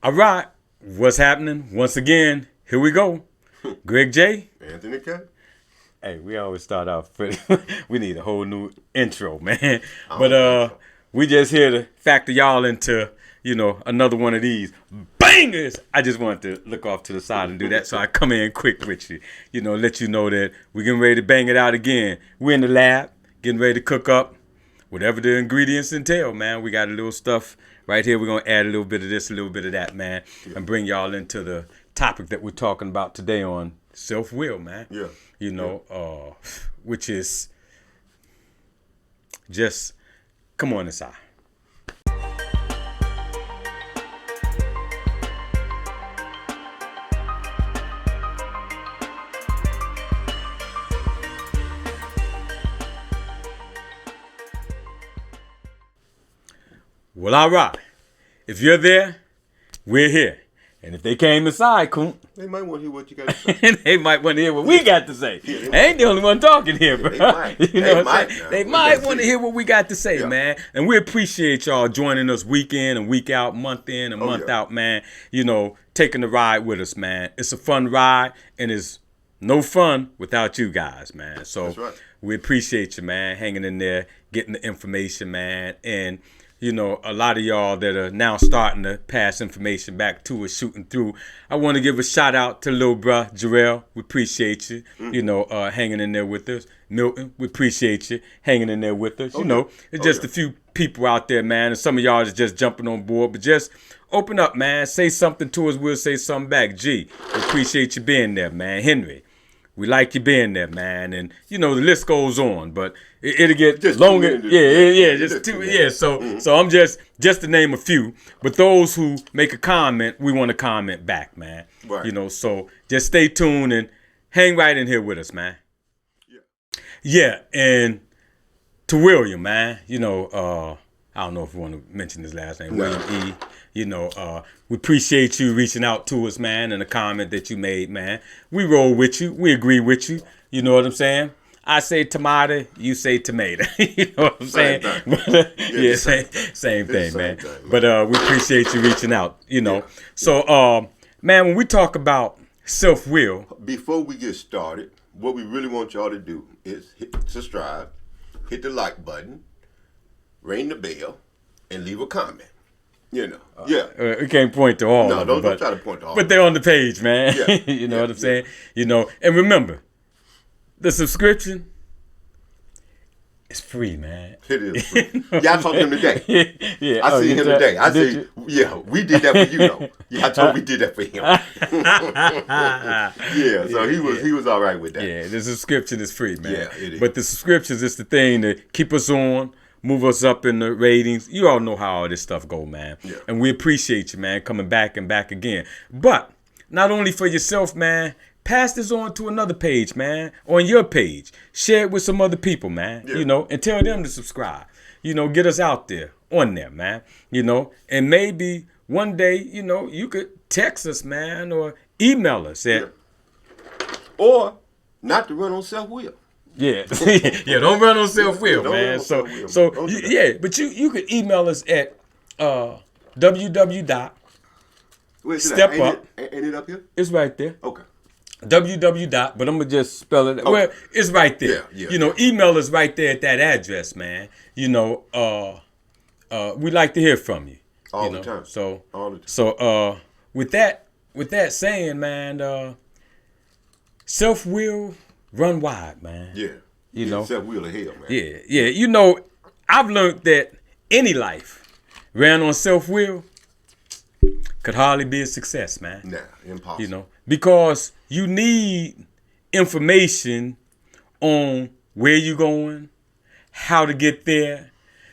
All right, what's happening? Once again, here we go. Greg J. Anthony K. Hey, we always start off pretty. We need a whole new intro, man. I But don't think so. we just here to factor y'all into, another one of these bangers. I just wanted to look off to the side and do that, so I come in quick with you. Let you know that we're getting ready to bang it out again. We're in the lab, getting ready to cook up whatever the ingredients entail, man. We got a little stuff right here. We're going to add a little bit of this, a little bit of that, man, and bring y'all into the topic that we're talking about today on self-will, man. Yeah. Which is just, come on inside. Well, all right. If you're there, we're here. And if they came inside, Coon, They might want to hear what you got to say. they might want to hear what we got to say. I ain't the only one talking here, bro. They might. They might want to hear what we got to say, Yeah. man. And we appreciate y'all joining us week in and week out, month in and month out, man. Taking the ride with us, man. It's a fun ride, and it's no fun without you guys, man. So That's right. we appreciate you, man, hanging in there, getting the information, man. And a lot of y'all that are now starting to pass information back to us, shooting through. I want to give a shout out to little bruh Jarrell. We appreciate you, hanging in there with us. Milton, we appreciate you hanging in there with us. It's just a few people out there, man, and some of y'all is just jumping on board. But just open up, man. Say something to us. We'll say something back. G, we appreciate you being there, man. Henry, we like you being there, man. And, the list goes on, but it'll get Just longer. 2 minutes. So I'm just to name a few. But those who make a comment, we want to comment back, man. Right. So just stay tuned and hang right in here with us, man. Yeah, and to William, man, I don't know if you want to mention his last name, No. William E. We appreciate you reaching out to us, man, and the comment that you made, man. We roll with you. We agree with you. You know what I'm saying? I say tomato, you say tomato. You know what I'm saying? Same thing, man. But we appreciate you reaching out, Yeah. So, man, when we talk about self-will, Before we get started, what we really want y'all to do is hit subscribe, hit the like button, ring the bell, and leave a comment. we can't point to all No, of them, don't try to point to all but of they're on the page, man. Yeah. You know Yeah, what I'm saying? And remember, the subscription is free, man. It is free. Yeah, I talked to him today. Yeah. I see him today. I Did see. Yeah, we did that for you, though. Yeah, I told we did that for him. Yeah, so he was all right with that. Yeah, the subscription is free, man. Yeah, it is. But the subscriptions is the thing that keep us on, move us up in the ratings. You all know how all this stuff go, man. Yeah. And we appreciate you, man, coming back and back again. But not only for yourself, man, pass this on to another page, man, on your page. Share it with some other people, man, Yeah. and tell them to subscribe. Get us out there on there, man, and maybe one day, you could text us, man, or email us at, Or not to run on self-will. yeah, don't run on self-will, Don't run man. on So, self-will, so man. Don't do that. but you could email us at www. Wait, Step ain't up. Ain't it up here? It's right there. Okay. www. But I'm gonna just spell it. Well, it's right there. Yeah. Email us right there at that address, man. We like to hear from you. All the time. So, All the time. So, with that saying, man, self-will run wide, man. Yeah. Self-will to hell, man. Yeah. I've learned that any life ran on self-will could hardly be a success, man. Nah, impossible. Because you need information on where you're going, how to get there,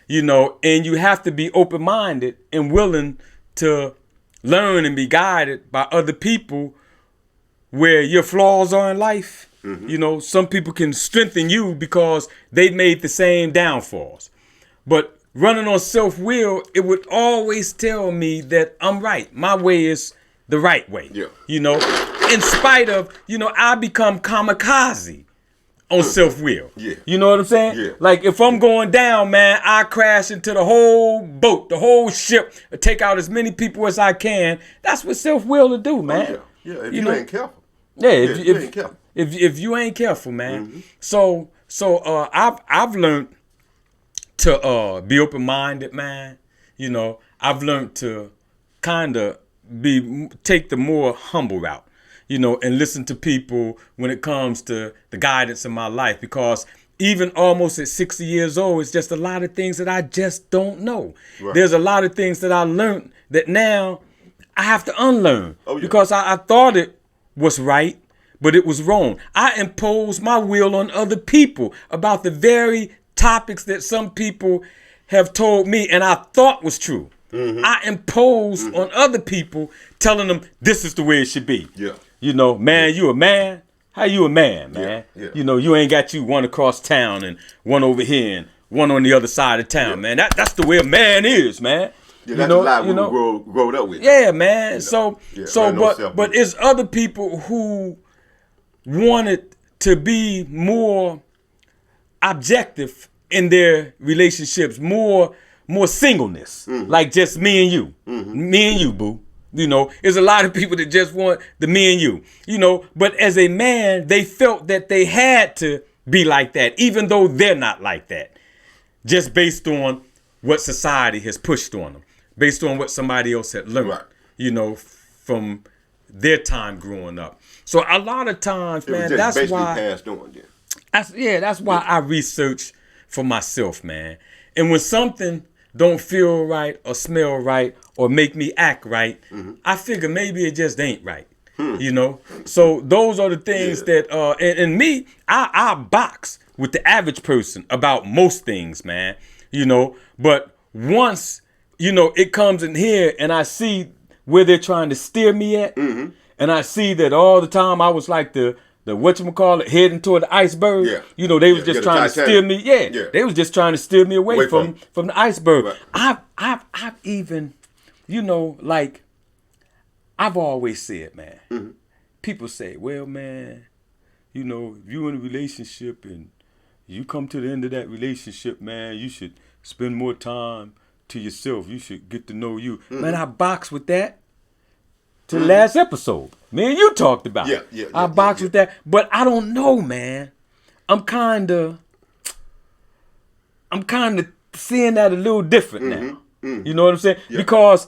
and you have to be open-minded and willing to learn and be guided by other people where your flaws are in life. Mm-hmm. Some people can strengthen you because they made the same downfalls. But running on self-will, it would always tell me that I'm right. My way is the right way. Yeah. In spite of, I become kamikaze on self-will. Yeah. You know what I'm saying? Yeah. Like if I'm going down, man, I crash into the whole boat, the whole ship, take out as many people as I can. That's what self-will to do, man. Oh, yeah. If you ain't careful. Yeah, if you ain't careful. If you ain't careful, man. So I've learned to be open-minded, man. You know, I've learned to kind of take the more humble route, you know, and listen to people when it comes to the guidance in my life, because even almost at 60 years old, it's just a lot of things that I just don't know. Right. There's a lot of things that I learned that now I have to unlearn because I thought it was right, but it was wrong. I imposed my will on other people about the very topics that some people have told me and I thought was true. I imposed on other people, telling them this is the way it should be. Yeah. You know, man, you a man. How you a man, man? Yeah. You know, you ain't got you one across town and one over here and one on the other side of town, man. That's the way a man is, man. Yeah, that's the lie we growed up with. Yeah, man. You know? But it's other people who wanted to be more objective in their relationships, more singleness, like just me and you, me and you, boo. You know, there's a lot of people that just want the me and you, you know, but as a man, they felt that they had to be like that, even though they're not like that, just based on what society has pushed on them, based on what somebody else had learned, you know, from their time growing up. So a lot of times, man, that's why passed on, that's why I research for myself, man. And when something don't feel right or smell right or make me act right, I figure maybe it just ain't right. You know? So those are the things that and me, I box with the average person about most things, man. You know, but once, you know, it comes in here and I see where they're trying to steer me at, and I see that all the time I was like the whatchamacallit, heading toward the iceberg. Yeah. You know, they was just trying to steer me. Yeah. They was just trying to steer me away from the iceberg. Right. I've even, you know, like, I've always said, man, people say, well, man, you know, if you in a relationship and you come to the end of that relationship, man, you should spend more time to yourself. You should get to know you. Man, I box with that. To the last episode, me and you talked about it. I box with that, but I don't know, man. I'm kind of seeing that a little different now. You know what I'm saying? Because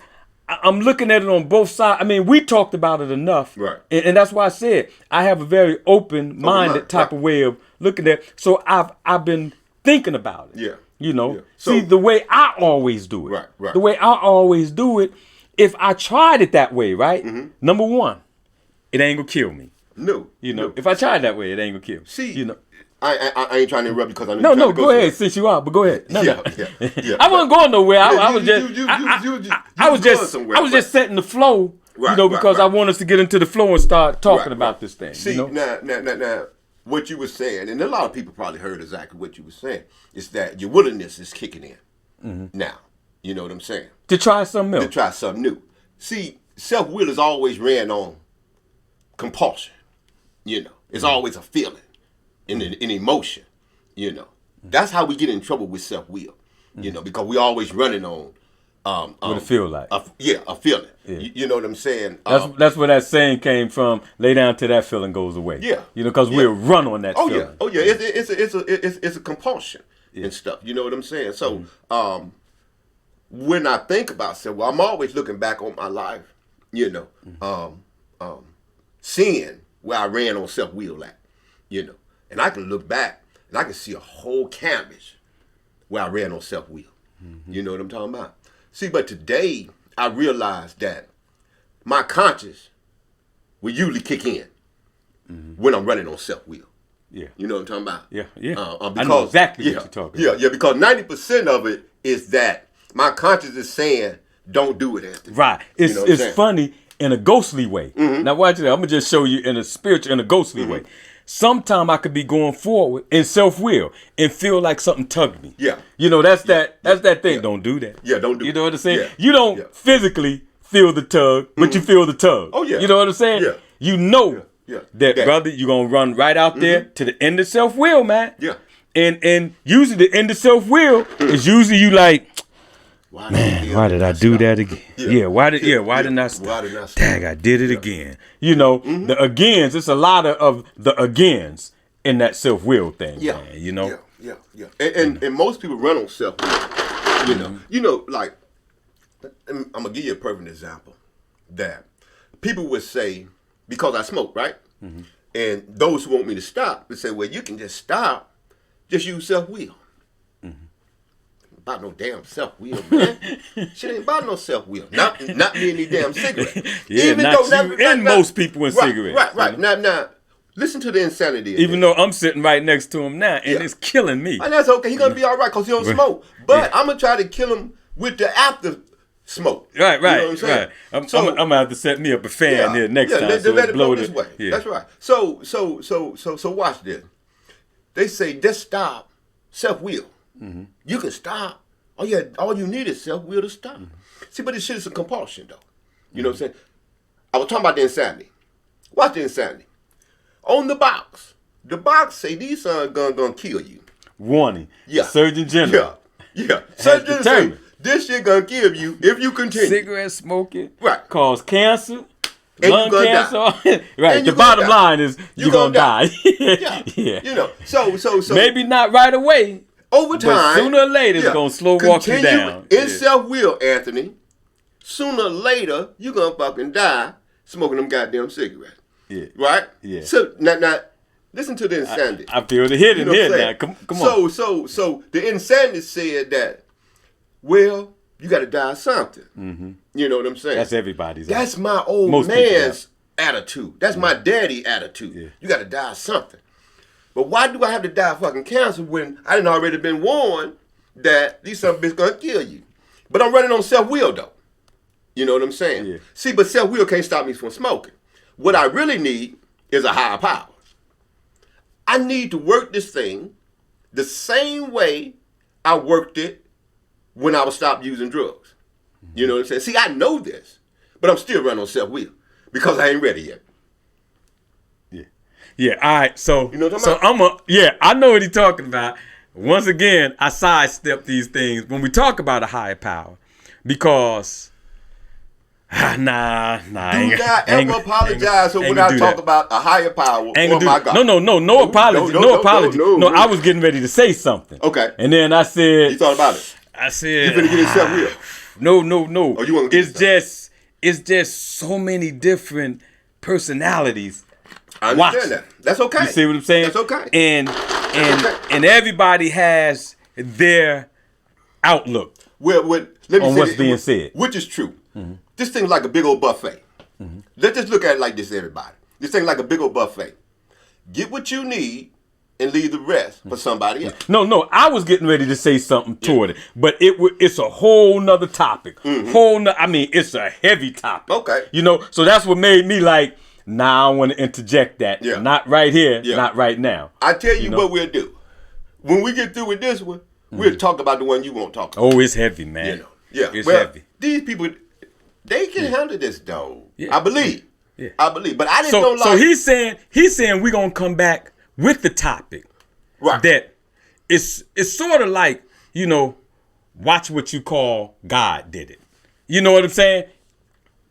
I'm looking at it on both sides. I mean, we talked about it enough, right? And that's why I said I have a very open-minded type of way of looking at it. So I've been thinking about it. Yeah. You know, so, see, the way I always do it. Right. The way I always do it. If I tried it that way, right? Number one, it ain't gonna kill me. No. You know, if I tried that way, it ain't gonna kill me. See, you know, I ain't trying to interrupt you because I know No, go ahead, since you are, but go ahead. No. I wasn't going nowhere. I was just setting the flow, you know, because I want us to get into the flow and start talking about this thing. See, you know? now, what you were saying, and a lot of people probably heard exactly what you were saying, is that your willingness is kicking in now. You know what I'm saying? To try something else. To try something new. See, self-will is always ran on compulsion. You know, it's always a feeling, an emotion. You know, that's how we get in trouble with self-will. You know, because we always running on what it feel like. A feeling. Yeah. You know what I'm saying? That's where that saying came from. Lay down till that feeling goes away. Yeah. You know, because we'll run on that feeling. It's a compulsion and stuff. You know what I'm saying? So, when I think about self-will, I'm always looking back on my life, you know, seeing where I ran on self-will at, you know. And I can look back and I can see a whole canvas where I ran on self-will. You know what I'm talking about? See, but today I realized that my conscience will usually kick in when I'm running on self-will. Yeah. You know what I'm talking about? Yeah. Because, I know exactly what you're talking about. Yeah, because 90% of it is that my conscience is saying, don't do it, Anthony. Right. It's funny in a ghostly way. Now watch it. I'm going to just show you in a ghostly way. Sometime I could be going forward in self-will and feel like something tugged me. Yeah. You know, that's that thing. Yeah. Don't do that. Yeah, don't do it. You know what I'm saying? Yeah. You don't physically feel the tug, but you feel the tug. Oh, yeah. You know what I'm saying? Yeah. You know that brother, you're gonna run right out there to the end of self-will, man. Yeah. And usually the end of self-will is usually you like, why did I do that again? Why didn't I stop? Dang, I did it again. You know, the agains, it's a lot of the agains in that self-will thing, man, you know? Yeah. And most people run on self-will. You know, like, I'm going to give you a perfect example. That people would say, because I smoke, right? And those who want me to stop would say, well, you can just stop. Just use self-will. About no damn self-will, man. Shit ain't about no self-will. Not me and these damn cigarettes. Most people in cigarettes. Right. Now, listen to the insanity. Even though I'm sitting right next to him now, and it's killing me. And that's okay. He's going to be all right because he don't smoke. But I'm going to try to kill him with the after smoke. Right. You know what I'm saying? I'm going to have to set me up a fan there next time. Let it blow this way. Yeah. That's right. So watch this. They say just stop self-will. You can stop. All you need is self-will to stop. See, but this shit is a compulsion, though. You know what I'm saying? I was talking about the insanity. Watch the insanity. On the box say these sons gonna kill you. Warning. Yeah. Surgeon General. Yeah. Surgeon General say this shit gonna kill you if you continue. Cigarette smoking. Right. Cause cancer. And lung cancer. Right. The bottom line is you're gonna die. Yeah. You know. So maybe not right away. Over time, but sooner or later, it's gonna slow walk you down. In self-will, Anthony. Sooner or later, you're gonna fucking die smoking them goddamn cigarettes. Yeah. Right? Yeah. So now listen to the insanity. I feel the hit in here now. Come on. So the insanity said that, well, you gotta die of something. You know what I'm saying? That's everybody's. That's my old man's attitude. That's my daddy attitude. Yeah. You gotta die of something. But why do I have to die of fucking cancer when I done already been warned that these son of bitches gonna kill you? But I'm running on self-will though. You know what I'm saying? Yeah. See, but self-will can't stop me from smoking. What I really need is a higher power. I need to work this thing the same way I worked it when I was stopped using drugs. You know what I'm saying? See, I know this, but I'm still running on self-will because I ain't ready yet. Yeah, all right. So, you know what I'm I know what he's talking about. Once again, I sidestep these things when we talk about a higher power because, Do not ever apologize when I talk about a higher power. Oh my God. No apology. No apology. No, I was getting ready to say something. Okay. And then I said, you thought about it. I said, you finna get yourself real. No. Oh, you want it's just so many different personalities. I understand that. That's okay. You see what I'm saying? That's okay. And everybody has their outlook let me on say what's being said. Which is true. This thing's like a big old buffet. Let's just look at it like this, everybody. This thing's like a big old buffet. Get what you need and leave the rest for somebody else. No, I was getting ready to say something toward it, but it's a whole nother topic. It's a heavy topic. Okay. You know, so that's what made me like, I want to interject that. Yeah. Not right here, not right now. I tell you what we'll do. When we get through with this one, we'll talk about the one you won't talk about. Oh, it's heavy, man. You know. Yeah. It's heavy. These people, they can handle this, though. Yeah. I believe. Yeah. I believe. But I just don't like. So he's saying we're gonna come back with the topic. Right. That it's sort of like, watch what you call God did it. You know what I'm saying?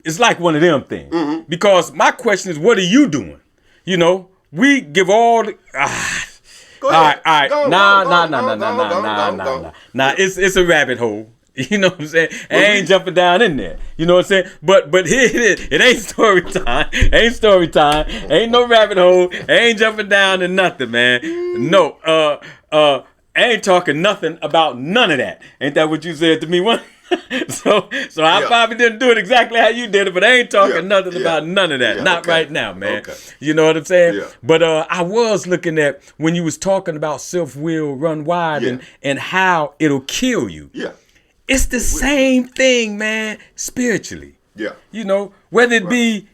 It's like one of them things. Because my question is, what are you doing? We give all the... Go ahead. All right. Nah. It's a rabbit hole. You know what I'm saying? I ain't jumping down in there. You know what I'm saying? But here it is. It ain't story time. Ain't no rabbit hole. Ain't jumping down in nothing, man. No. I ain't talking nothing about none of that. Ain't that what you said to me once? So I probably didn't do it exactly how you did it, but I ain't talking nothing about none of that. Not right now, man. Okay. You know what I'm saying? Yeah. But I was looking at when you was talking about self-will run wide and how it'll kill you. Yeah. It's the same thing, man, spiritually. Yeah. Whether it be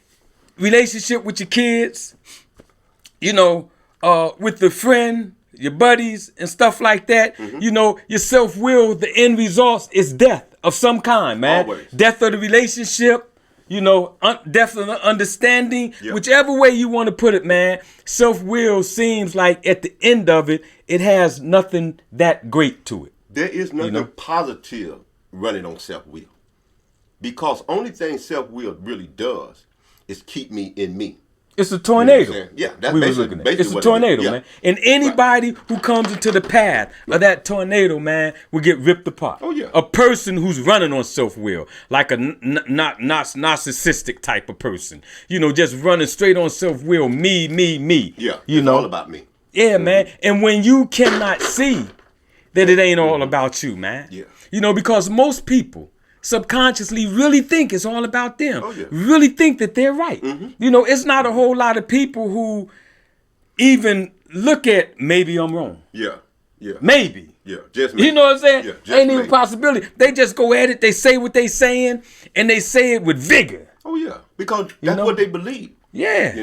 relationship with your kids, with the friend, your buddies and stuff like that. Your self-will, the end result is death of some kind, man. Always. Death of the relationship, definitely understanding, Yeah. whichever way you want to put it, man. Self-will seems like at the end of it, it has nothing that great to it. There is nothing know? positive running on self-will. Because only thing self-will really does is keep me in me. It's a You know what tornado. I'm saying? Yeah, that's We was basically, looking at. basically It's a what tornado, it is. Yeah. man. And anybody who comes into the path of that tornado, man, will get ripped apart. Oh, yeah. A person who's running on self-will, like a not narcissistic type of person, just running straight on self-will, me. Yeah, you it's know, all about me. Yeah, man. And when you cannot see that it ain't all about you, man. Yeah. Because most people subconsciously really think it's all about them. Oh, yeah. Really think that they're right. It's not a whole lot of people who even look at maybe I'm wrong. Yeah. Yeah. Maybe. Yeah. Just me. You know what I'm saying? Yeah, just Ain't even me. a possibility. They just go at it. They say what they saying, and they say it with vigor. Oh yeah, because that's know? what they believe. Yeah.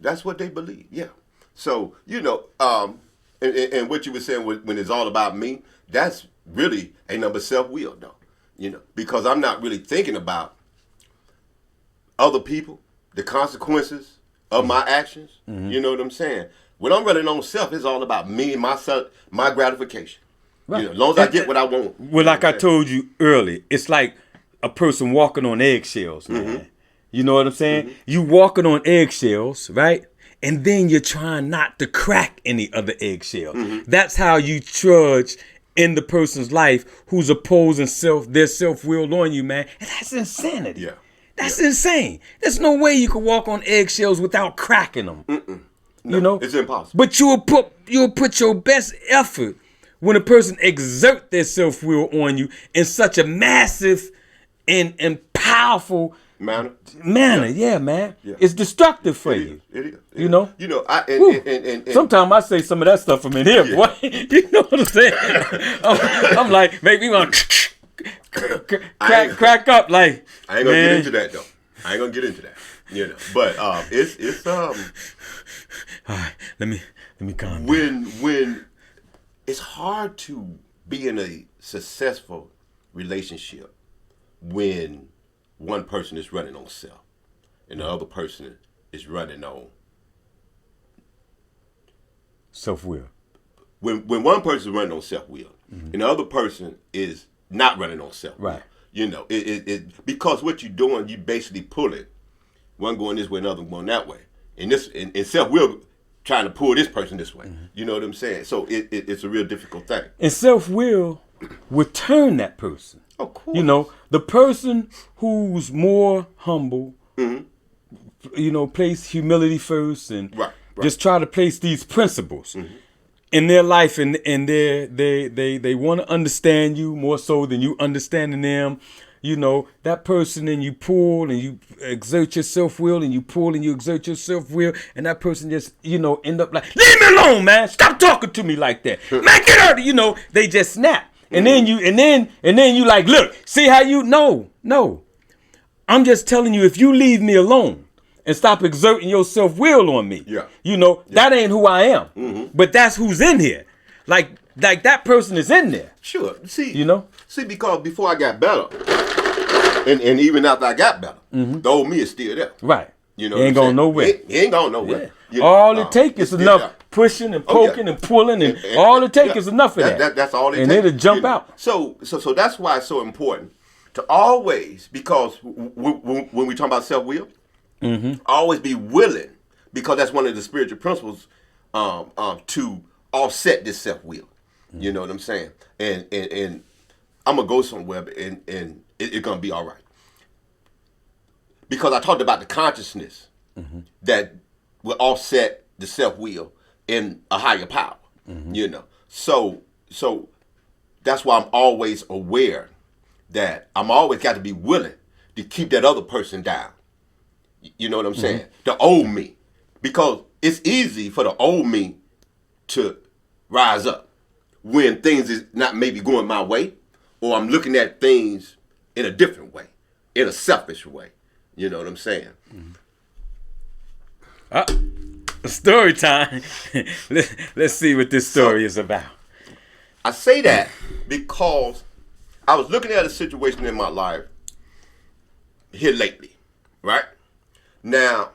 That's what they believe. Yeah. So and what you were saying when it's all about me, that's really a number self-will, though. Because I'm not really thinking about other people, the consequences of my actions. You know what I'm saying? When I'm running on self, it's all about me and myself, my gratification. Right. As long as I get what I want. Well, like I told you earlier, it's like a person walking on eggshells, man. You know what I'm saying? You walking on eggshells, right? And then you're trying not to crack any other eggshell. That's how you trudge in the person's life who's opposing their self-will on you, man. And that's insanity. Yeah. That's insane. There's no way you can walk on eggshells without cracking them. No, it's impossible. But you'll put your best effort when a person exert their self-will on you in such a massive and powerful manner. Yeah, man. Yeah. It's destructive for It you. is. It is. You know? And Sometimes I say some of that stuff from in here, Yeah. boy. You know what I'm saying? I'm like, make me want to crack up. Like, I ain't gonna get into that though. I ain't gonna get into that. But it's All right, let me calm down. when it's hard to be in a successful relationship when one person is running on self and the other person is running on Self-will. when one person is running on self-will and the other person is not running on self-will. Right. It because what you're doing, you basically pull it, one going this way, another going that way, and self-will trying to pull this person this way. You know what I'm saying? So it's a real difficult thing. And self-will would turn that person. Of course. The person who's more humble, place humility first and Right. just try to place these principles in their life, and they want to understand you more so than you understanding them. That person, and you pull and you exert your self-will, and you pull and you exert your self-will, and that person just, end up like, leave me alone, man. Stop talking to me like that. Man, get out. They just snap. And then you like, look, see how no. I'm just telling you, if you leave me alone and stop exerting your self-will on me, that ain't who I am. But that's who's in here. Like that person is in there. Sure. See, See, because before I got better, and even after I got better, the old me is still there. Right. He ain't going nowhere. He ain't going nowhere. Yeah. All it takes is enough pushing and poking and pulling, and all it takes is enough of that. That's all it takes. And it'll jump out. So that's why it's so important to always, because when we talk about self-will, always be willing, because that's one of the spiritual principles to offset this self-will. You know what I'm saying? And I'm gonna go somewhere, and it's gonna be all right. Because I talked about the consciousness that will offset the self-will in a higher power. So that's why I'm always aware that I'm always got to be willing to keep that other person down. You know what I'm saying? The old me. Because it's easy for the old me to rise up when things is not maybe going my way, or I'm looking at things in a different way, in a selfish way. You know what I'm saying? Story time. Let's see what this story is about. I say that because I was looking at a situation in my life here lately. Right? Now,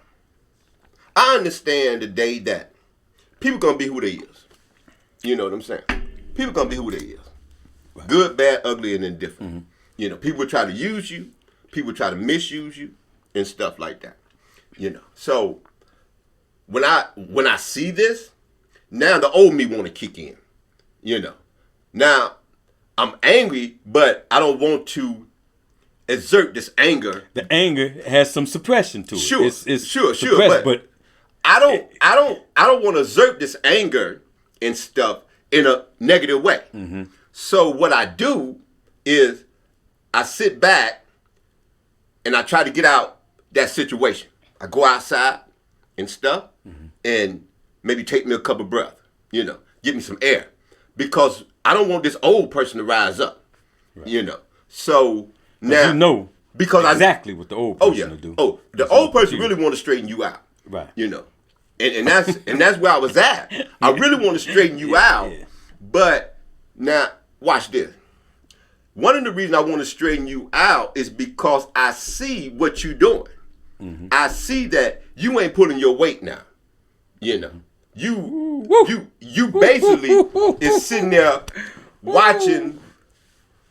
I understand the day that people gonna be who they is. You know what I'm saying? People gonna be who they is. Right. Good, bad, ugly, and indifferent. Mm-hmm. You know, people try to use you, people try to misuse you, and stuff like that. You know. So when I see this, now the old me wanna kick in. You know. Now, I'm angry, but I don't want to exert this anger. The anger has some suppression to it. Sure, it's sure, but I don't want to exert this anger and stuff in a negative way. Mm-hmm. So what I do is I sit back and I try to get out that situation. I go outside and stuff, and maybe take me a couple of breaths. You know, get me some air, because I don't want this old person to rise up. Right. You know, so. Now, you know because exactly what the old person will do. Oh, the old person really want to straighten you out. Right. You know. And that's where I was at. I really want to straighten you out. Yeah. But now watch this. One of the reasons I want to straighten you out is because I see what you're doing. Mm-hmm. I see that you ain't pulling your weight now. You know. You basically is sitting there watching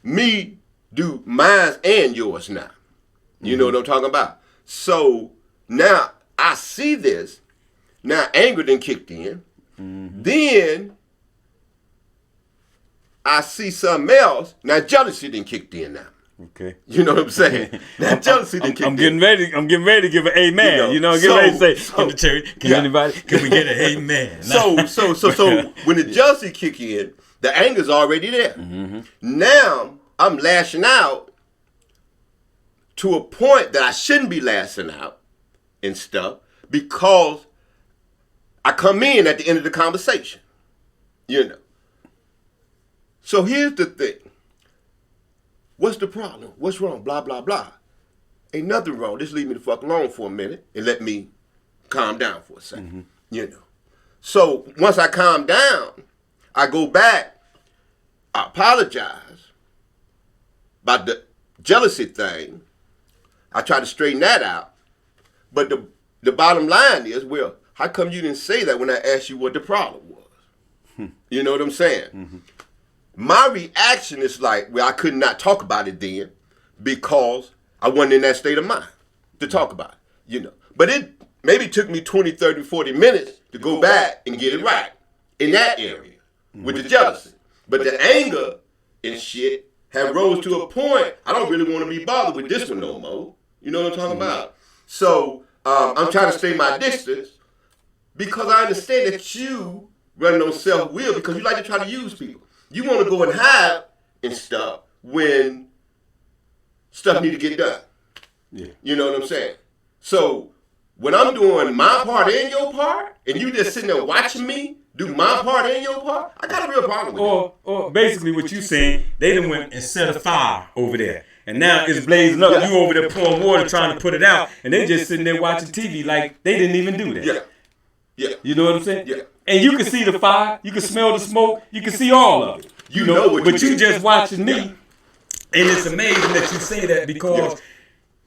me do mine and yours now. You know what I'm talking about? So now I see this. Now anger then kicked in. Mm-hmm. Then I see something else. Now jealousy then kicked in now. Okay. You know what I'm saying? Now jealousy then kicked in. I'm getting ready to give an amen. You know, I'm getting ready to say in the church, can we get an amen? So when the jealousy kick in, the anger's already there. Mm-hmm. Now I'm lashing out to a point that I shouldn't be lashing out and stuff, because I come in at the end of the conversation. You know. So here's the thing. What's the problem? What's wrong? Blah, blah, blah. Ain't nothing wrong. Just leave me the fuck alone for a minute and let me calm down for a second. Mm-hmm. You know. So once I calm down, I go back, I apologize about the jealousy thing. I try to straighten that out. But the bottom line is, well, how come you didn't say that when I asked you what the problem was? You know what I'm saying? Mm-hmm. My reaction is like, well, I could not talk about it then because I wasn't in that state of mind to talk about it, you know. But it maybe took me 20, 30, 40 minutes to go back and get it right in that area with the jealousy. But the anger and shit have rose to a point, I don't really want to be bothered with this one no more. You know what I'm talking about? So I'm trying to stay my distance because I understand that you run on self-will because you like to try to use people. You want to go and hide and stuff when stuff need to get done. Yeah. You know what I'm saying? So when I'm doing my part and your part, and you just sitting there watching me do my part and your part, I got a real problem with that. Or basically what you saying, they done went and set a fire over there. And now it's blazing up. Yeah. You over there pouring water trying to put it out. And they just sitting there watching TV like they didn't even do that. Yeah. Yeah. You know what I'm saying? Yeah. And you can see the fire. You can smell the smoke. You can see all of it. You know what but you just watching me. And it's amazing that you say that because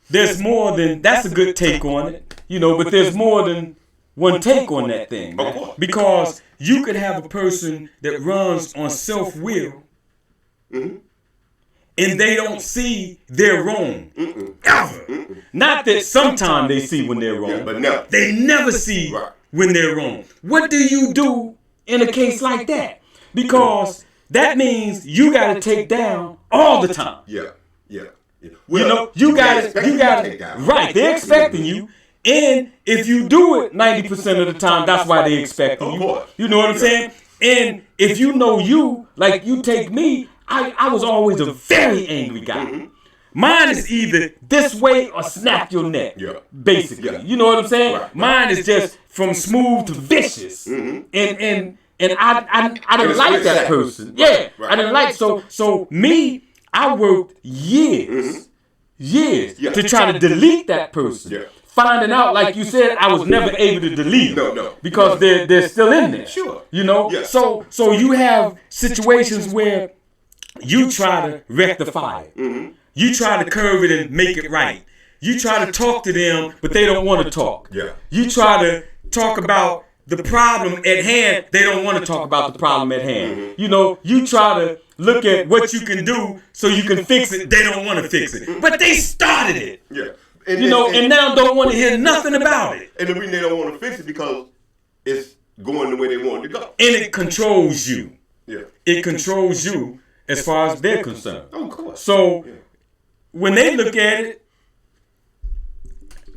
there's more than, that's a good take on it. You know, but there's more than one take on that thing. Man. Because you could have a person that runs on self-will. Mm-hmm. And they don't see they're wrong. Ever. Not that sometimes they see when they're wrong. Yeah, but no. They never see when they're wrong. What do you do in a case like that? Because that means you got to take down all the time. Yeah. You Well, know, you got to, right, they're expecting you. And if you do it 90% of the time, that's why they're expecting you. You know what I'm saying? And if you know you, like you take me, I was always a very angry guy. Mm-hmm. Mine is either this way or snap your neck, basically. Yeah. You know what I'm saying? Right. Mine is just from smooth to vicious. Mm-hmm. And I didn't like that person. Yeah, right. I didn't like so me. I worked years to try to delete that person. Yeah. Finding out, like you said, I was never able to delete them. No. Because they're still in there. Sure. You know? Yeah. So you have situations where you try to rectify it. Mm-hmm. You try to curve it and make it right. You try to talk to them, but they don't want to talk. Yeah. You try to talk about the problem at hand, they don't want to talk about the problem at hand. Mm-hmm. You know, you try to look at what you can do so you can fix it, they don't want to fix it. But they started it. Yeah. And now don't want to hear nothing about it. And the reason they don't want to fix it because it's going the way they want it to go. And it controls you. Yeah. It controls you as far as they're concerned. Oh, of course. So when they look at it,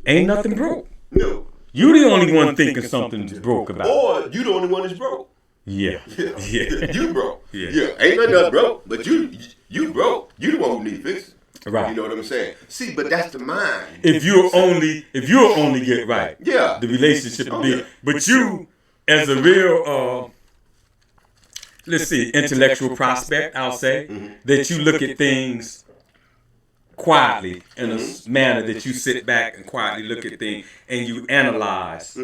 ain't nothing broke. No. You the only one thinking something's broke about it. Or you the only one that's broke. Yeah. You broke. Yeah. Ain't nothing else broke, but you broke. You the one who need fixing. Right. You know what I'm saying? See, but that's the mind. If you'll only get right, Yeah. the relationship will be. Yeah. But you, as a real, let's see, intellectual prospect, I'll say, that you look at things quietly in a manner that you sit back and quietly look at things and you analyze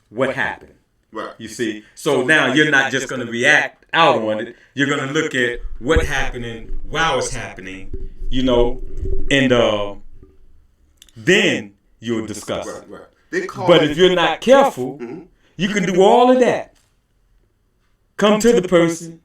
what happened. Right. You see, so now you're not just going to react out on it. You're going to look at what happening while it's happening, you know, and then you'll discuss it. Right. They call But if you're not careful, you can do all of that. Come to the person,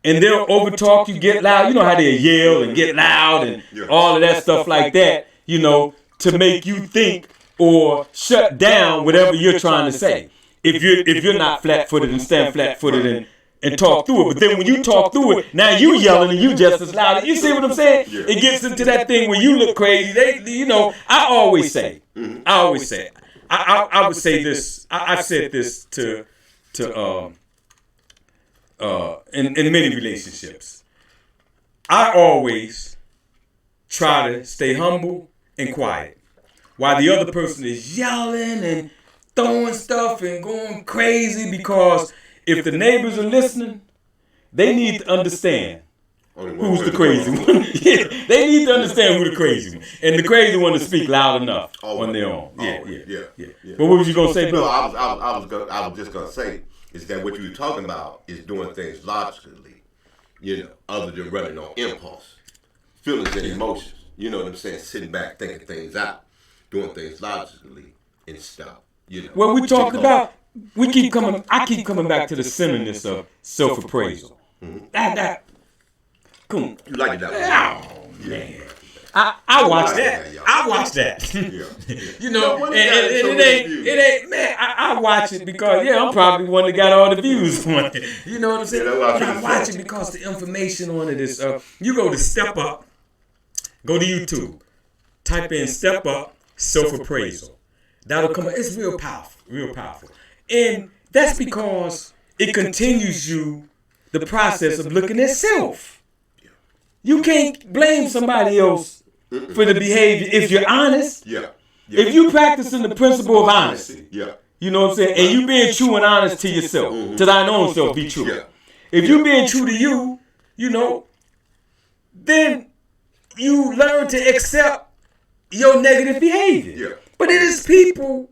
and they'll overtalk you, get loud. You know how they yell and get loud and all of that stuff like that, you know, to make you think or shut down whatever you're trying to say. If you're not flat-footed and stand flat-footed and talk through it. But then when you talk through it, now you yelling and you just as loud. You see what I'm saying? Yeah. It gets into that thing where you look crazy. You know, I always say, I would say this. I've said this to in many relationships. I always try to stay humble and quiet while the other person is yelling and throwing stuff and going crazy, because if the neighbors are listening, they need to understand who's the crazy one. Yeah, they need to understand who the crazy one. And the crazy one to speak loud enough on their own. Yeah. But what was you gonna say, bro? No, I was just gonna say is that what you were talking about is doing things logically, you know, other than running on impulse, feelings and emotions. You know what I'm saying? Sitting back, thinking things out, doing things logically and stuff. You know. Well, we talked about. I keep coming back to the centerness of self-appraisal. That. Come on. You like that? Oh man. I watch that. I watch that. You know, and it ain't, man, I watch it because, I'm probably one that got all the views on it. You know what I'm saying? But I watch it because the information on it is, you go to Step Up, go to YouTube, type in Step Up Self-Appraisal. That'll come, it's real powerful. And that's because it continues the process of looking at self. You can't blame somebody else for the behavior if you're honest. If you practicing the principle of honesty, you know what I'm saying, and you being true and honest to yourself, to thine own self, be true. If you being true to you, you know, then you learn to accept your negative behavior. But it is people,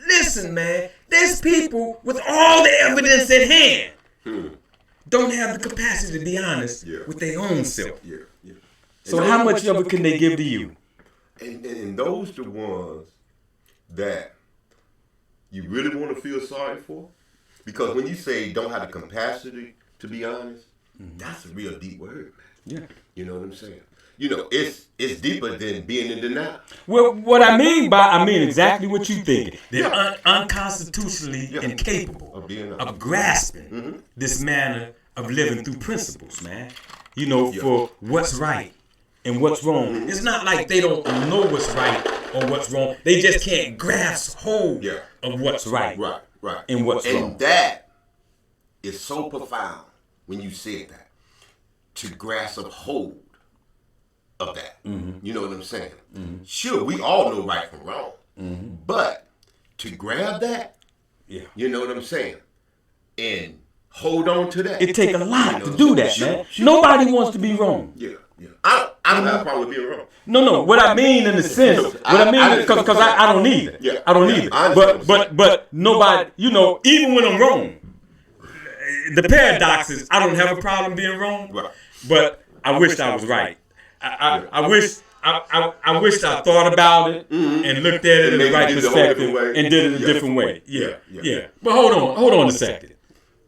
listen, man, there's people with all the evidence at hand don't have the capacity to be honest with their own self. So how much of it can they give to you? And those the ones that you really want to feel sorry for. Because when you say don't have the capacity to be honest, that's a real deep word, man. You know what I'm saying? You know, it's deeper than being in denial. Well, what I mean exactly what you think. They're unconstitutionally incapable of grasping this manner of living through principles, man. You know, for what's right and what's wrong. It's not like they don't know what's right or what's wrong. They just can't grasp hold of what's right, and what's wrong. And that is so profound when you said that. To grasp a hold of that. You know what I'm saying? Sure, we all know right from wrong. But to grab that, you know what I'm saying? And hold on to that. It takes a lot to do that, man. Nobody wants to be wrong. I don't have a problem with being wrong. No. What I mean in the sense, because I don't need it. I don't need it. But nobody, you know, even when I'm wrong, the paradox is I don't have a problem being wrong. But I wish I was right. I I wished I thought about it and looked at it in the right perspective and did it a different way. Yeah. But hold on a second.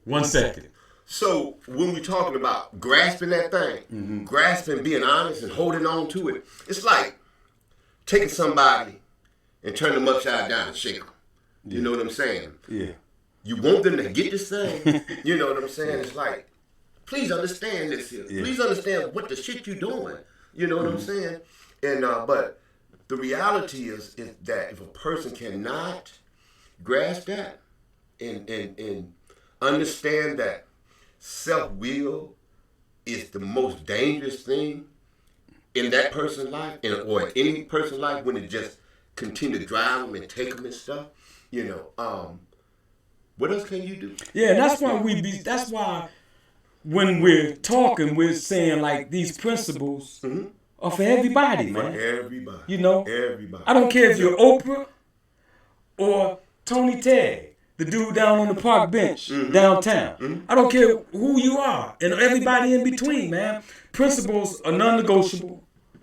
1 second. So when we're talking about grasping that thing, grasping, being honest, and holding on to it, it's like taking somebody and turning them upside down and shake them. You know what I'm saying? Yeah. You want them to get this thing. You know what I'm saying? It's like, please understand this here. Yeah. Please understand what the shit you doing. You know what I'm saying? And but the reality is that if a person cannot grasp that and understand that self-will is the most dangerous thing in that person's life, or in any person's life, when it just continue to drive them and take them and stuff, you know, what else can you do? Yeah, that's why when we're talking, we're saying like these principles are for everybody, man. For everybody. You know? Everybody. I don't care if you're Oprah or Tony Tagg, the dude down on the park bench downtown. I don't care who you are, and everybody in between, man. Principles are non-negotiable,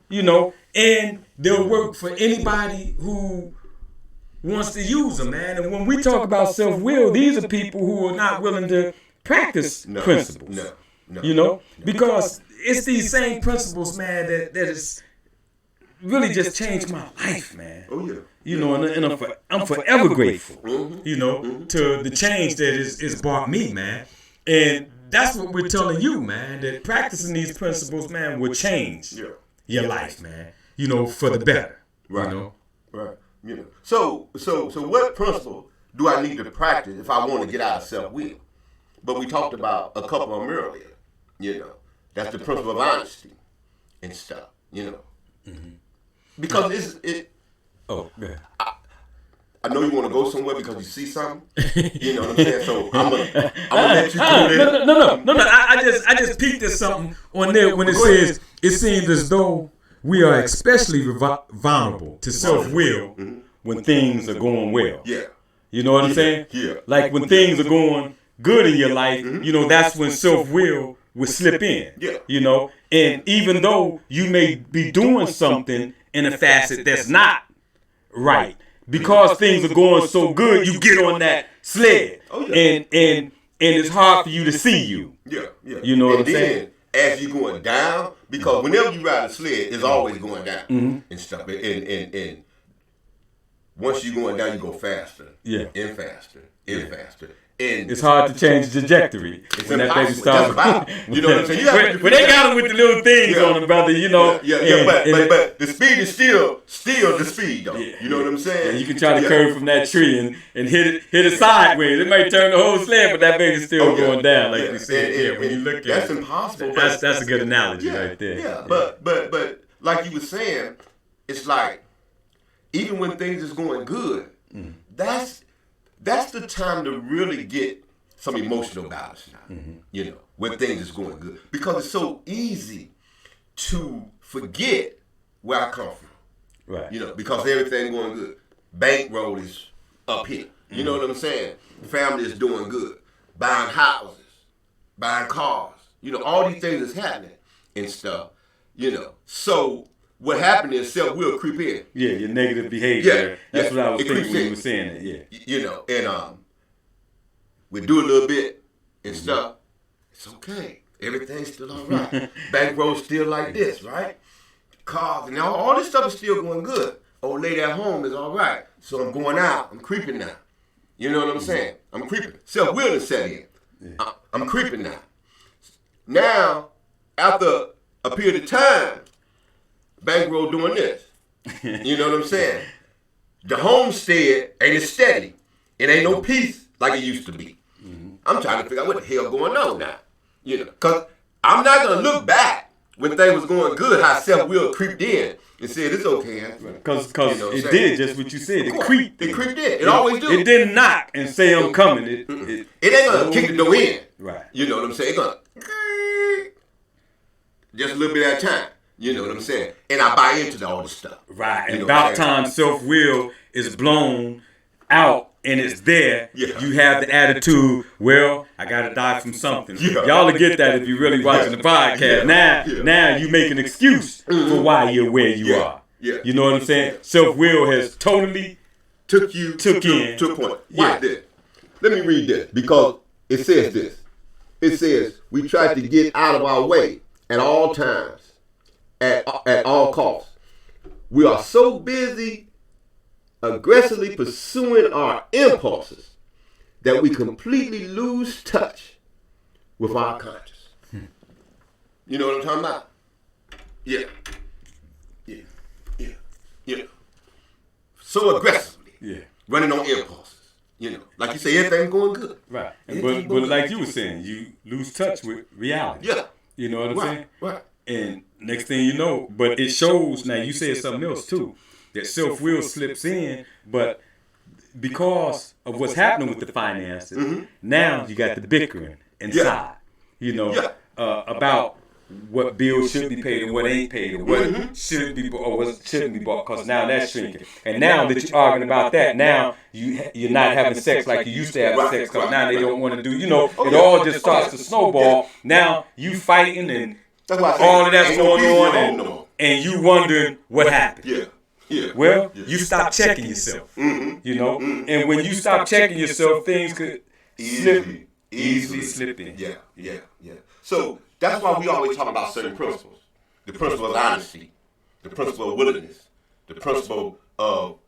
you know, and they'll work for anybody who wants to use them, man. And when we talk about self-will, these are people who are not willing to practice principles. You know, because it's these same principles, man, that is really just changed my life, man. Oh yeah. You know, and I'm forever grateful, you know, to the change that is brought me, man. And that's what we're telling you, man, that practicing these principles, man, will change your life, man. You know, for the better. Right. You know? Right. You know. So what principle do I need to practice if I want to get out of self-will? But we talked about a couple of them earlier. You know, that's the principle of honesty and stuff. You know, because it. Oh, yeah. I know you want to go somewhere because you see something. You know what I'm saying? So I'm gonna let you do this. No. I just peeked at something on there when it says it seems as though we are especially vulnerable to self-will when things are going well. Yeah. You know what I'm saying? Yeah. Like when things are going good in your life, you know, that's when self-will will slip in. Yeah. You know, and even though you may be doing something in a facet that's not right, because things are going so good, you get on that sled, and it's hard for you to see you. Yeah. You know what I'm saying? As you're going down, because whenever you ride a sled, it's always going down and stuff. And once you're going down, you go faster, and faster, and faster. And it's hard to change the trajectory when that baby starts. You know what I'm saying? When they got them with the little things on them, brother, you know. But the speed is still the speed, though. You know what I'm saying? Yeah, you can try to curve from that tree and hit it sideways. It may turn the whole sled, but that baby's still going down, like you said. When you look at it, that's impossible. That's a good analogy right there. Yeah, but like you were saying, it's like even when things is going good, that's the time to really get some emotional balance now, you know, when things is going good. Because it's so easy to forget where I come from. Right. You know, because everything going good. Bankroll is up here. You know what I'm saying? Family is doing good. Buying houses, buying cars. You know, all these things is happening and stuff, you know. So what happened is self-will creep in. Yeah, your negative behavior. That's what I was thinking when you were saying it. Yeah. You know, and we do a little bit and stuff. It's okay. Everything's still all right. Bankroll's still like this, right? Cars and all this stuff is still going good. Old lady at home is all right. So I'm going out. I'm creeping now. You know what I'm saying? I'm creeping. Self-will is set in. Yeah. I'm creeping now. Now, after a period of time, bankroll doing this. You know what I'm saying? The homestead ain't as steady. It ain't no peace like it used to be. I'm trying to figure out what the hell going on now. You know, because I'm not going to look back when things was going good, how self-will creeped in and said, it's okay. Because it did just what you said. It creeped. It creeped in. It always do. It didn't knock and say, I'm coming. It ain't going to kick the door in. Right. You know what I'm saying? It's going to just a little bit at a time. You know what I'm saying? And I buy into all this stuff. Right. And about time self-will is blown out and it's there, Yeah. you have the attitude, well, I gotta die from something. Yeah. Y'all will get that if you're really watching the podcast. Now you make an excuse for why you're where you are. Yeah. You know what I'm saying? Self-will has totally took a point. Watch this. Let me read this because it says this. It says we try to get out of our way at all times, at all costs. We are so busy aggressively pursuing our impulses that we completely lose touch with our conscience. You know what I'm talking about? Yeah. So aggressively, running on impulses. You know, like you say, everything's going good. Right. But like you were saying, you lose touch with reality. Yeah. You know what I'm saying? Right. And next thing you know, but it shows, now you said something else too, that self-will slips in, but because of what's happening with the finances, now you got the bickering inside, you know, about what bills should be paid and what ain't paid, and what should be or what shouldn't be bought, because now that's shrinking. And now that you're arguing about that, now you're not having sex like you used to have sex, because now they don't want to do, you know, it all just starts to snowball. Now you fighting and all of that's going on, and you wondering what happened. Well, you stop checking yourself, you know, and when you stop checking yourself, things could easily slip in. Yeah. So that's why we always talk about certain principles. The principle of honesty, the principle of willingness, the principle of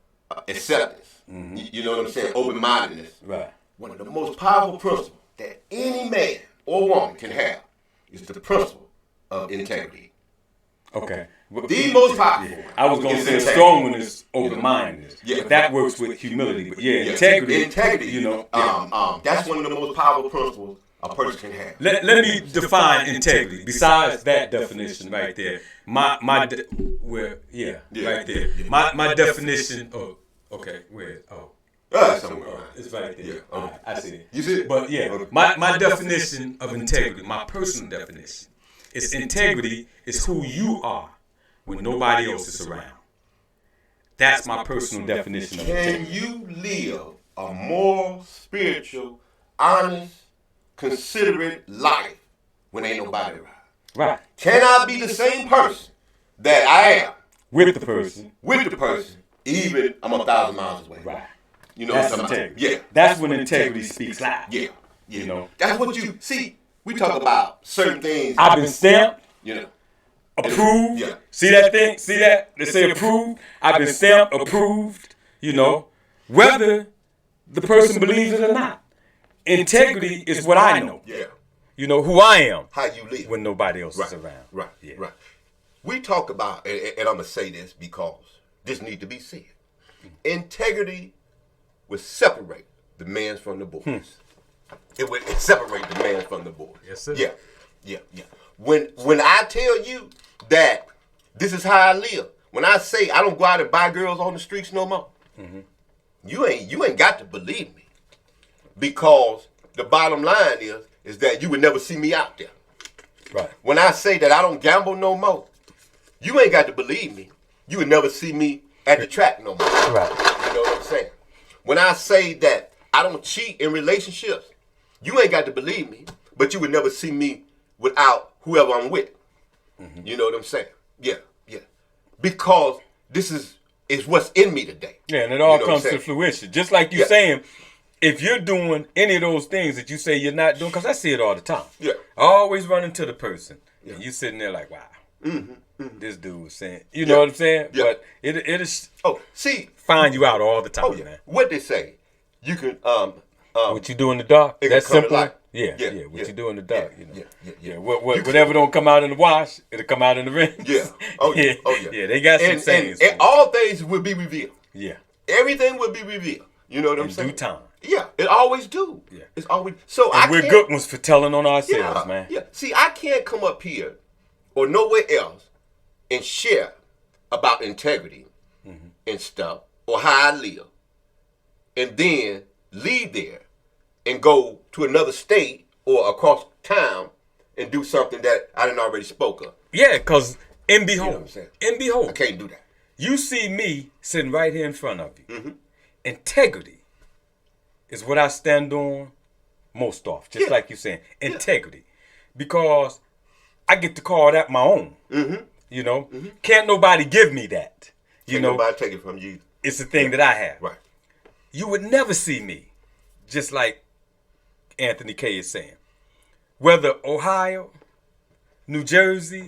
acceptance. You know what I'm saying? Open-mindedness. Right. One of the most powerful principles that any man or woman can have is the principle of integrity. Okay. The most powerful. I was going to say a strong one is open-mindedness. But that works with humility. But integrity. You know. That's one of the most powerful principles a person can have. Let me define integrity. Besides that definition right there, right there. My definition. Oh, okay. Where? Somewhere. It's right there. Yeah. I see it. You see it? But my definition of integrity, my personal definition, is integrity is who you are when nobody else is around. That's my personal definition of integrity. Can you live a moral, spiritual, honest, considerate life when ain't nobody around? Right. Can I be the same person that I am with the person, even I'm 1,000 miles away? Right. You know that's what I'm talking integrity. about? Yeah. That's when integrity speaks loud. Yeah. You know. That's what you see. We talk about certain things. I've been stamped. You know. Approved. Yeah. See that thing? See that? They say approved. I've been stamped, approved, you know, whether the person believes it or not. Integrity is what I know. Yeah. You know, who I am. How you live. When nobody else is around. Right. We talk about, and I'm going to say this because this needs to be said. Integrity will separate the man from the boys. It would separate the man from the boys. Yes, sir. Yeah. When I tell you that this is how I live, when I say I don't go out and buy girls on the streets no more, you ain't got to believe me, because the bottom line is that you would never see me out there. Right. When I say that I don't gamble no more, you ain't got to believe me. You would never see me at the track no more. Right. You know what I'm saying? When I say that I don't cheat in relationships, you ain't got to believe me, but you would never see me without whoever I'm with. You know what I'm saying? Yeah. Because this is what's in me today. Yeah, and it all comes to fruition. Just like you saying, if you're doing any of those things that you say you're not doing, because I see it all the time. Yeah. I always run into the person, and you sitting there like, wow, this dude was saying, you know what I'm saying? Yeah. But it is find you out all the time, man. What they say, you can what you do in the dark, that's simple. Yeah. What you do in the dark, you know. Yeah. Whatever don't come out in the wash, it'll come out in the rinse. Yeah. Oh yeah. Yeah, they got some sayings. And all things will be revealed. Yeah. Everything will be revealed. You know what I'm saying? In due time. Yeah, it always do. Yeah. It's always so. And we're good ones for telling on ourselves, man. Yeah. See, I can't come up here or nowhere else and share about integrity and stuff or how I live, and then leave there and go to another state or across town and do something that I didn't already spoke of. Yeah, because behold, You know what I'm saying? I can't do that. You see me sitting right here in front of you. Integrity is what I stand on most off, just like you're saying, integrity. Because I get to call that my own. You know, can't nobody give me that. Can't nobody take it from you. It's the thing that I have. Right. You would never see me, just like Anthony K is saying, whether Ohio, New Jersey,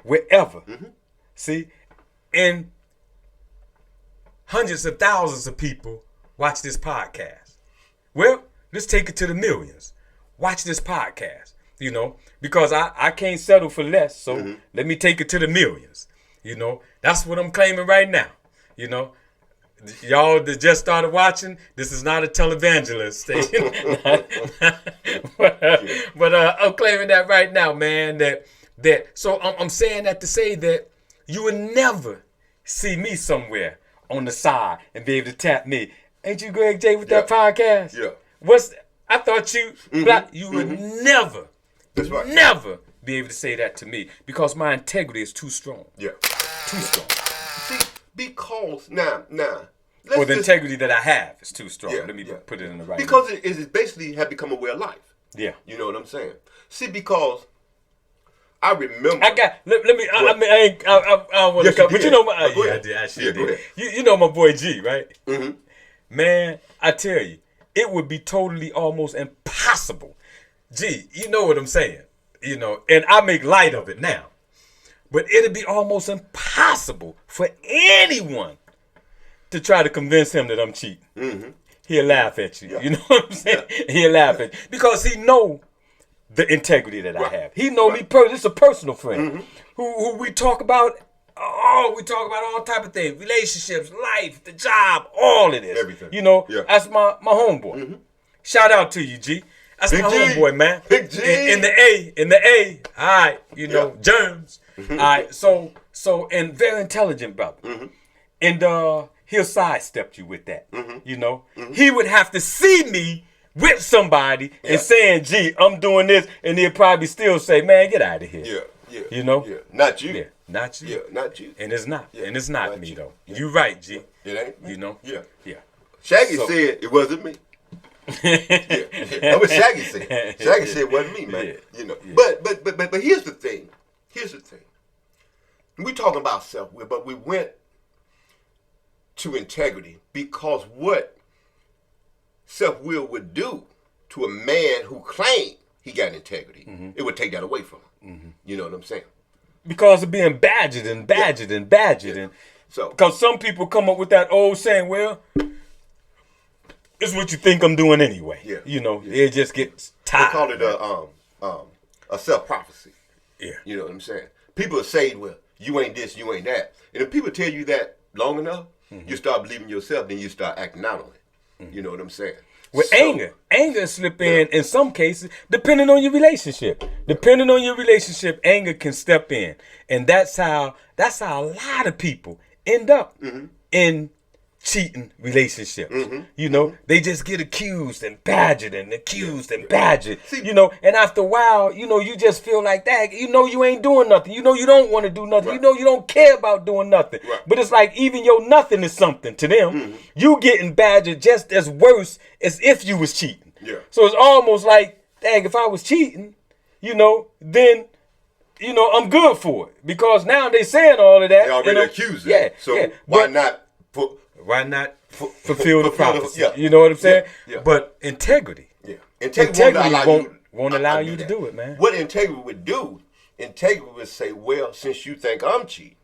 wherever. See, and hundreds of thousands of people watch this podcast. Well, let's take it to the millions. Watch this podcast, you know, because I can't settle for less. So let me take it to the millions. You know, that's what I'm claiming right now. You know, y'all that just started watching, this is not a televangelist station. but I'm claiming that right now, man. So I'm saying that to say that you would never see me somewhere on the side and be able to tap me. Ain't you Greg J with that podcast? Yeah. I thought you would never, never be able to say that to me because my integrity is too strong. Yeah. Too strong. See, because now. Or the integrity that I have is too strong. Yeah, Let me put it in the right because it basically had become a way of life. Yeah. You know what I'm saying? See, because I remember. I don't want to cut, but you know my. I did. I sure did. You know my boy G, right? Man, I tell you, it would be totally almost impossible. G, you know what I'm saying? You know, and I make light of it now. But it'd be almost impossible for anyone to try to convince him that I'm cheating. He'll laugh at you. You know what I'm saying? He'll laugh at you. Because he know the integrity that I have. He know me personally. It's a personal friend who we talk about. Oh, we talk about all type of things. Relationships, life, the job, all of this. Everything. You know, that's my homeboy. Shout out to you, G. That's Big my G. homeboy, man. Big G. In the A. All right, you know, germs. All right, so and very intelligent brother. And he'll sidestep you with that. You know, he would have to see me with somebody and saying, "Gee, I'm doing this," and he'll probably still say, "Man, get out of here." Yeah. You know? Yeah. Not you. Yeah, not you. Yeah, not you. And it's not. And it's not me you. though. You right, G. It ain't me. You know? Yeah. Yeah. Shaggy said it wasn't me. That's what Shaggy said. Shaggy said it wasn't me, man. Yeah. You know. Yeah. But here's the thing. We talking about self-will, but we went to integrity because what self-will would do to a man who claimed he got integrity, it would take that away from him. You know what I'm saying? Because of being badgered and and so because some people come up with that old saying, well, it's what you think I'm doing anyway. Yeah. You know, it just gets tired. They call it a self-prophecy. Yeah. You know what I'm saying? People say, well, you ain't this, you ain't that. And if people tell you that long enough, you start believing yourself, then you start acting out on it. You know what I'm saying? With anger slip in some cases, depending on your relationship. Depending on your relationship, anger can step in. And that's how a lot of people end up in cheating relationships. You know, they just get accused and badgered and accused and badgered. You know, and after a while, you know, you just feel like that. You know, you ain't doing nothing. You know, you don't want to do nothing. You know, you don't care about doing nothing. But it's like even your nothing is something to them. You getting badgered just as worse as if you was cheating. So it's almost like, dang, if I was cheating, you know, then, you know, I'm good for it. Because now they saying all of that. They already accused you. Yeah. So why not put... Why not fulfill the prophecy? Yeah. You know what I'm saying? Yeah. But integrity. Yeah. Integrity won't allow you to do it, man. What integrity would do, integrity would say, well, since you think I'm cheating,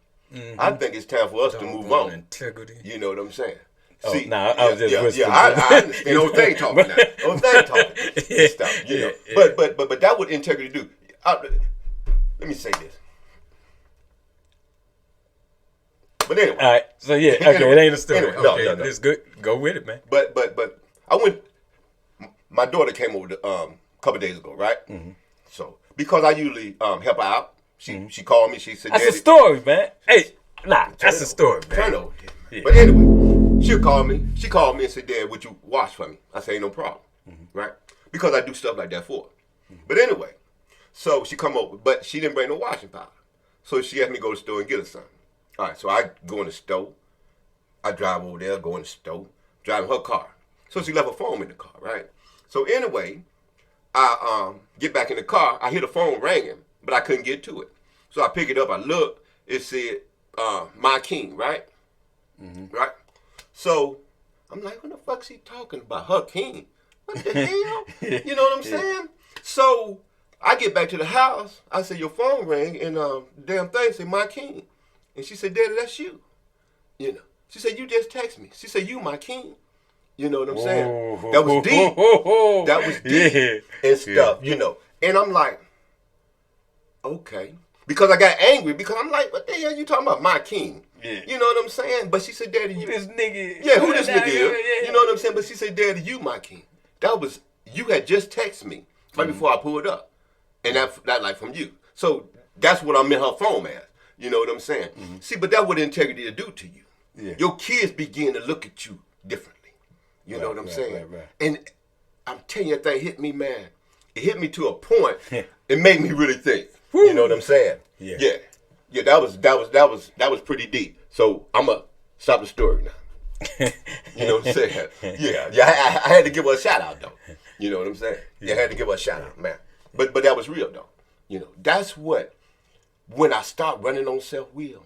I think it's time for us to move on. Integrity. You know what I'm saying? Oh, I was just whispering. I understand. Old thing talking now. Old thing talking. Stuff, you know. But that what integrity do. Let me say this. But anyway. All right. So yeah. Okay. Anyway, it ain't a story. Anyway, no. It's good. Go with it, man. But I went. My daughter came over a couple days ago, right? So because I usually help her out, she called me. She said, "That's Daddy, a story, man." Hey, that's a story, man. Turn over. Yeah. But anyway, she called me and said, "Dad, would you wash for me?" I said, "Ain't no problem," right? Because I do stuff like that for her. But anyway, so she come over, but she didn't bring no washing powder, so she asked me to go to the store and get her something. All right, so I go in the store. I drive over there, go in the store, driving her car. So she left her phone in the car, right? So anyway, I get back in the car. I hear the phone ringing, but I couldn't get to it. So I pick it up. I look. It said, "My King," right? Right. So I'm like, what the fuck's he talking about? Her king? What the hell? You know what I'm saying? So I get back to the house. I said, your phone rang, and damn thing said, "My King." And she said, "Daddy, that's you." You know. She said, "You just text me." She said, "You my king." You know what I'm saying? That was deep. That was deep and stuff, you know. And I'm like, okay. Because I got angry because I'm like, what the hell you talking about? My king. Yeah. You know what I'm saying? But she said, "Daddy, you." Who this nigga? Yeah, who this nigga is? Yeah. You know what I'm saying? But she said, "Daddy, you my king." That was, you had just texted me right before I pulled up. And that like from you. So that's what I'm in her phone as. You know what I'm saying? See, but that's what integrity will do to you. Yeah. Your kids begin to look at you differently. You know what I'm saying? Right. And I'm telling you, that thing hit me, man. It hit me to a point. It made me really think. You know what I'm saying? Yeah. That was pretty deep. So I'm gonna stop the story now. You know what I'm saying? Yeah. I had to give her a shout out though. You know what I'm saying? Yeah, I had to give her a shout out, man. But that was real though. You know, that's what, when I start running on self-will.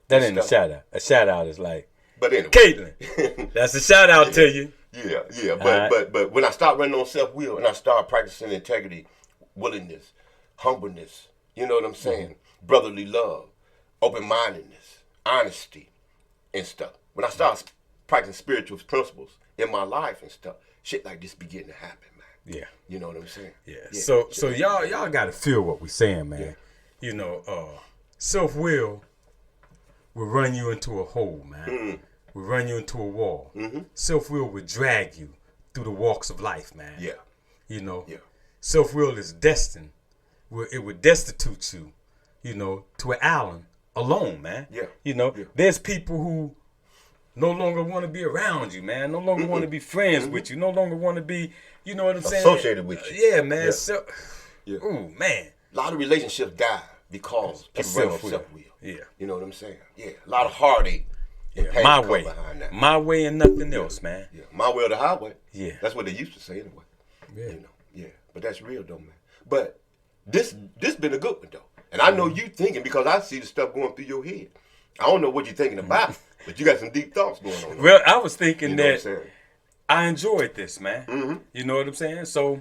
That ain't a shout out. A shout out is like, but anyway, Caitlin, that's a shout out to you. Yeah. But when I start running on self-will and I start practicing integrity, willingness, humbleness, you know what I'm saying? Brotherly love, open-mindedness, honesty, and stuff. When I start practicing spiritual principles in my life and stuff, shit like this begin to happen, man. Yeah. You know what I'm saying? Yeah. So y'all gotta feel what we're saying, man. Yeah. You know, self-will will run you into a hole, man. Will run you into a wall. Self-will will drag you through the walks of life, man. Yeah. You know? Yeah. Self-will is destined. It would destitute you, you know, to an island alone, man. Yeah. You know, there's people who no longer want to be around you, man. No longer want to be friends with you. No longer want to be, you know what I'm saying? Associated with you. Yeah, man. Yeah. Ooh, man. A lot of relationships die because people run on self-will. Yeah. You know what I'm saying? Yeah. A lot of heartache and pain My come way. behind that. My way and nothing else, man. Yeah. My way or the highway. Yeah. That's what they used to say anyway. Yeah. You know. Yeah. But that's real though, man. But this been a good one though. And I know you thinking, because I see the stuff going through your head. I don't know what you're thinking about, but you got some deep thoughts going on. Well, I was thinking you know that I enjoyed this, man. You know what I'm saying? So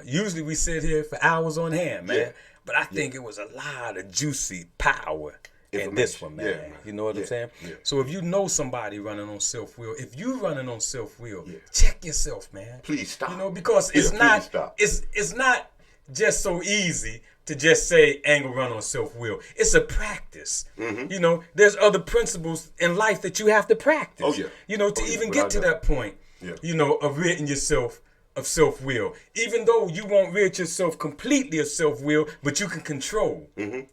usually we sit here for hours on hand, man. Yeah. But I think it was a lot of juicy power in this one, man. Yeah. You know what I'm saying? Yeah. So if you know somebody running on self-will, if you running on self-will, check yourself, man. Please stop. You know, because it's not just so easy to just say ain't gonna run on self-will. It's a practice. You know, there's other principles in life that you have to practice. Oh yeah. You know, to even get to that point, you know, of ridding yourself of self-will. Even though you won't rid yourself completely of self-will, but you can control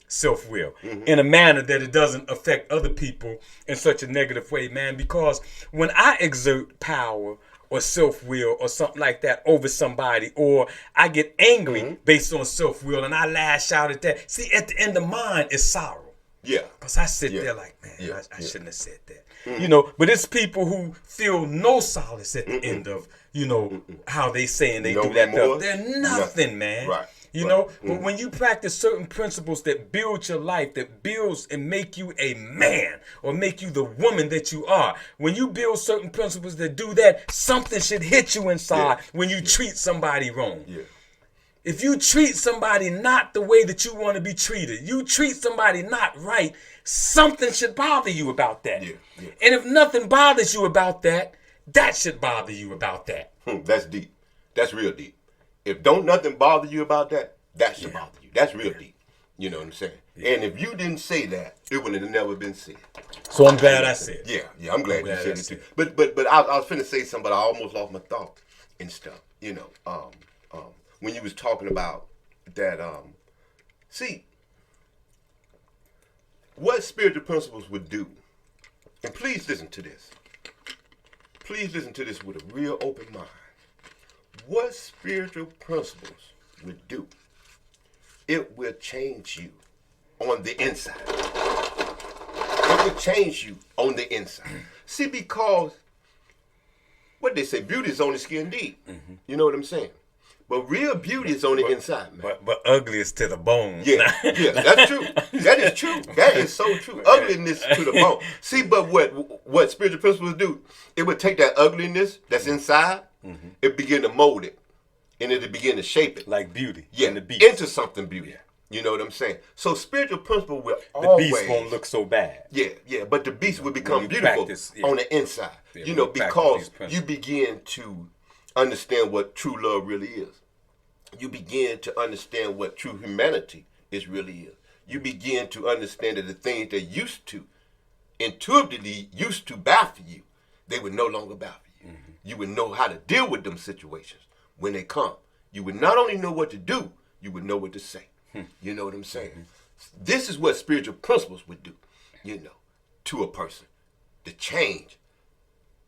self-will in a manner that it doesn't affect other people in such a negative way, man. Because when I exert power or self-will or something like that over somebody, or I get angry based on self-will and I lash out at that, see, at the end of mine is sorrow. Yeah. Because I sit there like, man, I shouldn't have said that. You know, but it's people who feel no solace at the end of, you know, how they saying they do that stuff. They're nothing, man. Right. You know, but when you practice certain principles that build your life, that builds and make you a man or make you the woman that you are, when you build certain principles that do that, something should hit you inside when you treat somebody wrong. Yeah. If you treat somebody not the way that you want to be treated, you treat somebody not right, something should bother you about that. Yeah. And if nothing bothers you about that, that should bother you about that. That's deep. That's real deep. If don't nothing bother you about that, that should bother you. That's real deep. You know what I'm saying? Yeah. And if you didn't say that, it would have never been said. So I'm glad I said it. Yeah, I'm glad you said it too. But I was finna say something, but I almost lost my thought and stuff. You know, when you was talking about that, see, what spiritual principles would do, and please listen to this. Please listen to this with a real open mind. What spiritual principles would do, it will change you on the inside. It will change you on the inside. See, because what they say, beauty is on the skin deep. You know what I'm saying? But real beauty is on the inside, man. But ugly is to the bone. Yeah, that's true. That is true. That is so true. Ugliness to the bone. See, but what spiritual principles do, it would take that ugliness that's inside, it begin to mold it, and it'll begin to shape it. Like beauty. Yeah, the beast. into something beautiful. You know what I'm saying? So spiritual principle will always... The beast won't look so bad. Yeah, but the beast will become beautiful practice, on the inside. Yeah, you know, because you begin to understand what true love really is. You begin to understand what true humanity really is. You begin to understand that the things that intuitively used to baffle you, they would no longer baffle you. You would know how to deal with them situations when they come. You would not only know what to do, you would know what to say. You know what I'm saying? This is what spiritual principles would do, to a person. The change.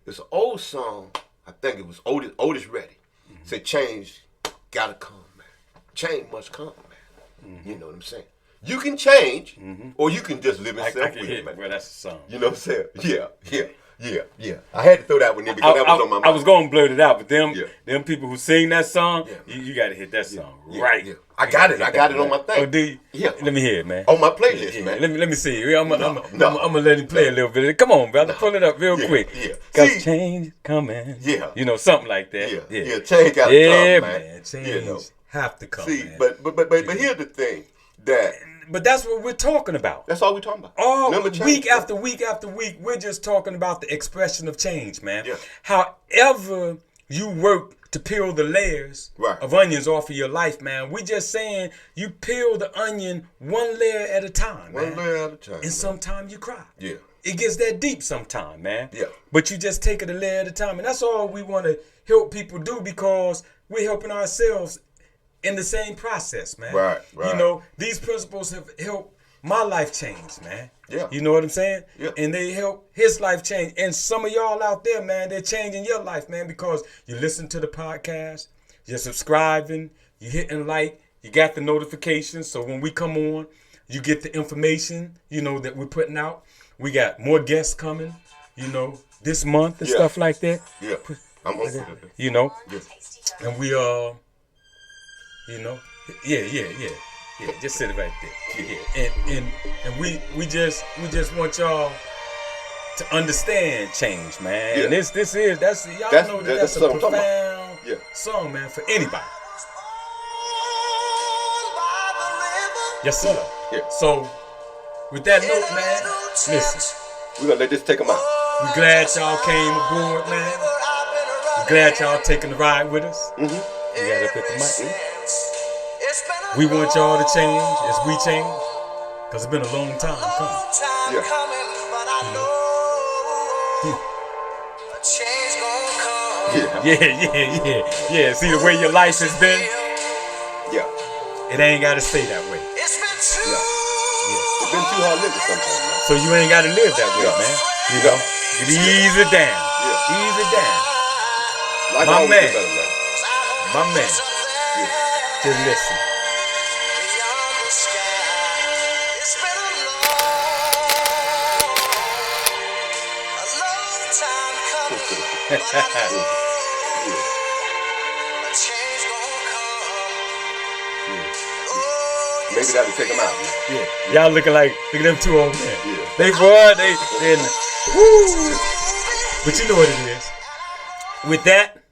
It's an old song, I think it was Otis Reddy. Say change gotta come, man. Change must come, man. You know what I'm saying? You can change, or you can just live in self-will, man. Well, that's a song. You know what I'm saying? Yeah. I had to throw that one in because that was on my mind. I was going to blurt it out, but them people who sing that song, you got to hit that song right. Yeah. I got it on my thing. Oh, do you? Yeah. Let me hear it, man. On my playlist, man. Let me see. I'm gonna let him play a little bit. Come on, brother. Pull it up real quick. Yeah. Cause change is coming. Yeah. Something like that. Yeah. Change gotta come, man. Change have to come. See, man. but here's the thing that. But that's what we're talking about. That's all we're talking about. Week after week after week, we're just talking about the expression of change, man. Yeah. However you work to peel the layers of onions off of your life, man, we just saying you peel the onion one layer at a time, man. One layer at a time. And sometimes you cry. Yeah. It gets that deep sometime, man. Yeah. But you just take it a layer at a time. And that's all we want to help people do because we're helping ourselves in the same process, man. Right. These principles have helped my life change, man. Yeah. You know what I'm saying? Yeah. And they help his life change. And some of y'all out there, man, they're changing your life, man, because you listen to the podcast, you're subscribing, you're hitting like, you got the notifications. So when we come on, you get the information, that we're putting out. We got more guests coming, this month and stuff like that. Yeah. I'm on it. Yeah. And we yeah, just sit it right there. Yeah. And we just want y'all to understand change, man. Yeah. And that's a profound song, man, for anybody. Yes, sir. Yeah. So with that note, man, listen. We're gonna let this take them out. We're glad y'all came aboard, man. We're glad y'all taking the ride with us. We got up at the mic. We want y'all to change as we change, because it's been a long time coming. Yeah. See the way your life has been? Yeah. It ain't got to stay that way. It's been too hard living sometimes, man. So you ain't got to live that way, man. Ease it down. Yeah. Ease it down. Life My man. Better, man. My man. Just listen. Maybe that'll take them out, man. Yeah. Y'all look at them two old men. Yeah. They woo. But you know what it is. With that,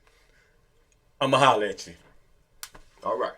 I'ma holler at you. All right.